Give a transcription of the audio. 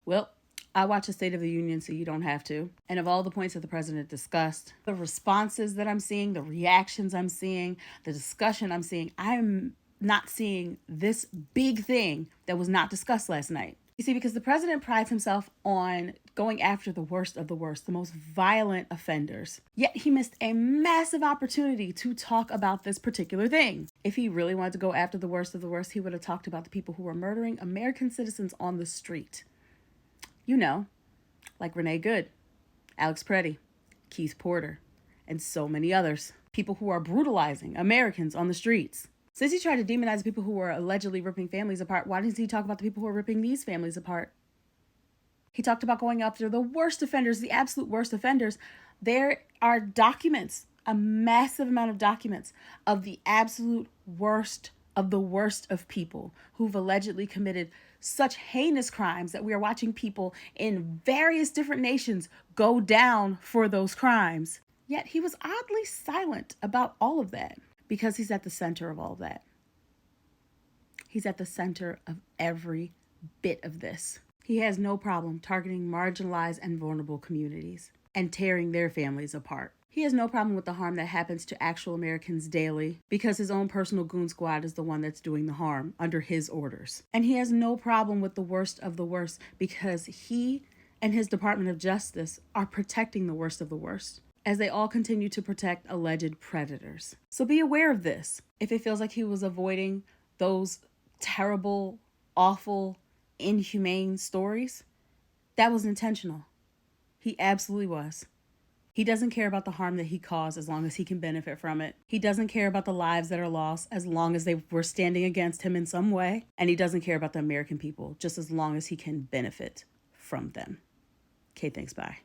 Well, I watch the State of the Union so you don't have to. And of all the points that the president discussed, the responses that I'm seeing, the reactions I'm seeing, the discussion I'm seeing, I'm not seeing this big thing that was not discussed last night. You see, because the president prides himself on going after the worst of the worst, the most violent offenders. Yet he missed a massive opportunity to talk about this particular thing. If he really wanted to go after the worst of the worst, he would have talked about the people who were murdering American citizens on the street. You know, like Renee Good, Alex Preddy, Keith Porter, and so many others. People who are brutalizing Americans on the streets. Since he tried to demonize people who were allegedly ripping families apart, why doesn't he talk about the people who are ripping these families apart? He talked about going after the worst offenders, the absolute worst offenders. There are documents, a massive amount of documents of the absolute worst of the worst of people who've allegedly committed such heinous crimes that we are watching people in various different nations go down for those crimes. Yet he was oddly silent about all of that because he's at the center of all of that. He's at the center of every bit of this. He has no problem targeting marginalized and vulnerable communities and tearing their families apart. He has no problem with the harm that happens to actual Americans daily because his own personal goon squad is the one that's doing the harm under his orders. And he has no problem with the worst of the worst because he and his Department of Justice are protecting the worst of the worst as they all continue to protect alleged predators. So be aware of this. If it feels like he was avoiding those terrible, awful, inhumane stories, that was intentional. He absolutely was. He doesn't care about the harm that he caused as long as he can benefit from it. He doesn't care about the lives that are lost as long as they were standing against him in some way. And he doesn't care about the American people just as long as he can benefit from them. Okay, thanks, bye.